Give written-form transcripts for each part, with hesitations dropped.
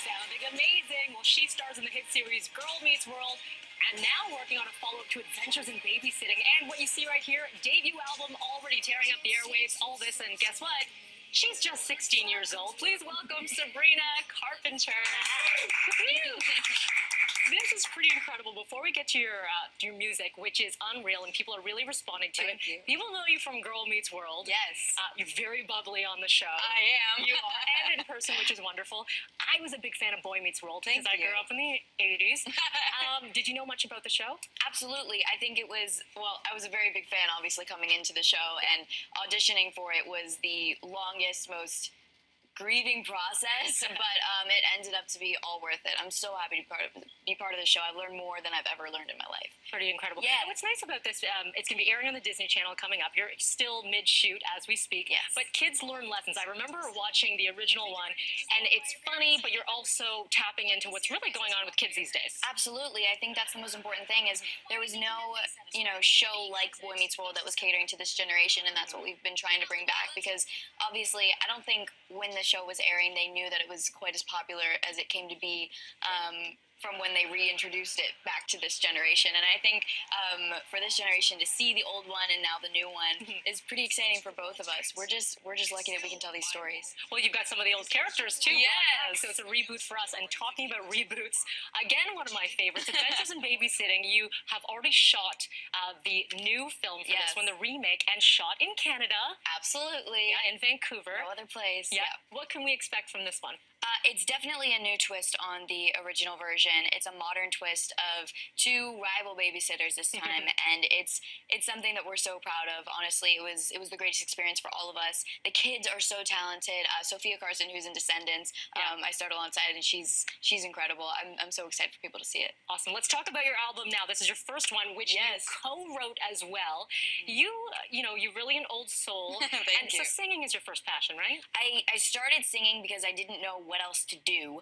Sounding amazing. Well, she stars in the hit series Girl Meets World and now working on a follow-up to Adventures in Babysitting. And what you see right here, debut album already tearing up the airwaves, all this, and guess what? She's just 16 years old. Please welcome Sabrina Carpenter. This is pretty incredible. Before we get to your music, which is unreal, and people are really responding to Thank you. People know you from Girl Meets World. Yes. You're very bubbly on the show. I am. You are, and in person, which is wonderful. I was a big fan of Boy Meets World because I grew up in the 80s. Did you know much about the show? Absolutely. I think it was, well, I was a very big fan, obviously, coming into the show, and auditioning for it was the longest, most grieving process, but it ended up to be all worth it. I'm so happy to be part of the show. I've learned more than I've ever learned in my life. Pretty incredible. Yeah. And what's nice about this, it's going to be airing on the Disney Channel coming up. You're still mid-shoot as we speak. Yes. But kids learn lessons. I remember watching the original one, and it's funny, but you're also tapping into what's really going on with kids these days. Absolutely. I think that's the most important thing is there was no, show like Boy Meets World that was catering to this generation, and that's what we've been trying to bring back because obviously I don't think when the show was airing they knew that it was quite as popular as it came to be from when they reintroduced it back to this generation. And I think for this generation to see the old one and now the new one is pretty exciting for both of us. We're just lucky that we can tell these stories. Well, you've got some of the old characters too. Yes. So it's a reboot for us. And talking about reboots, again, one of my favorites, Adventures in Babysitting. You have already shot the new film for this one, the remake, and shot in Canada. Absolutely. Yeah, in Vancouver. No other place. Yeah. What can we expect from this one? It's definitely a new twist on the original version. It's a modern twist of two rival babysitters this time, and it's something that we're so proud of. Honestly, it was the greatest experience for all of us. The kids are so talented. Sophia Carson, who's in Descendants, I starred alongside, and she's incredible. I'm so excited for people to see it. Awesome. Let's talk about your album now. This is your first one, which you co-wrote as well. You're really an old soul. Thank you. So singing is your first passion, right? I started singing because I didn't know what else to do,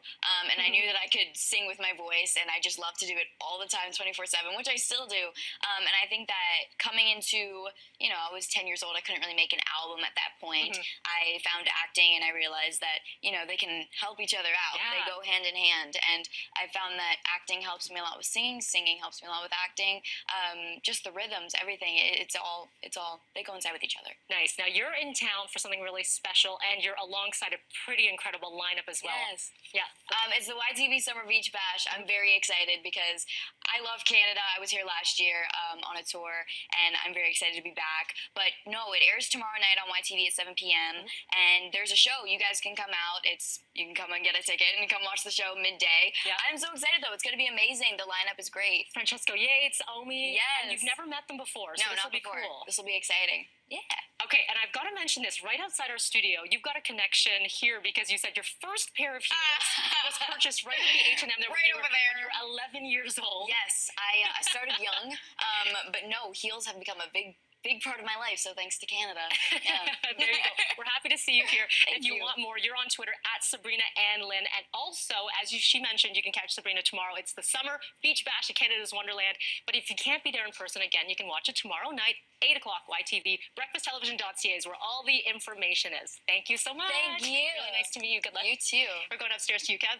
and I knew that I could sing with my voice, and I just love to do it all the time, 24/7, which I still do. And I think that coming into, I was 10 years old, I couldn't really make an album at that point. I found acting, and I realized that, they can help each other out. Yeah. They go hand in hand, and I found that acting helps me a lot with singing helps me a lot with acting, just the rhythms, everything, it's all, they coincide with each other. Nice. Now, you're in town for something really special, and you're alongside a pretty incredible lineup as well. Yes. Yeah. It's the YTV Summer Beach Bash. I'm very excited because I love Canada. I was here last year on a tour, and I'm very excited to be back. But no, it airs tomorrow night on YTV at 7 p.m., and there's a show. You guys can come out. You can come and get a ticket and come watch the show midday. Yeah. I'm so excited, though. It's going to be amazing. The lineup is great. Francesco Yates, Omi. Yes. And you've never met them before, so No, this not will be before. cool. This will be exciting. Yeah. Okay, and I've got to mention this. Right outside our studio, you've got a connection here because you said your first pair of heels was purchased right at the H&M. Right over there. When you're 11 years old. Yes, I started young, but no, heels have become a big part of my life, so thanks to Canada. Yeah. There you go. We're happy to see you here. Thank If you you. want more, you're on Twitter at Sabrina and Lynn. And also, as she mentioned, you can catch Sabrina tomorrow. It's the Summer Beach Bash at Canada's Wonderland. But if you can't be there in person, again, you can watch it tomorrow night, 8 o'clock, YTV. BreakfastTelevision.ca is where all the information is. Thank you so much. Thank you. Really nice to meet you. Good luck. You too. We're going upstairs to you, Kev.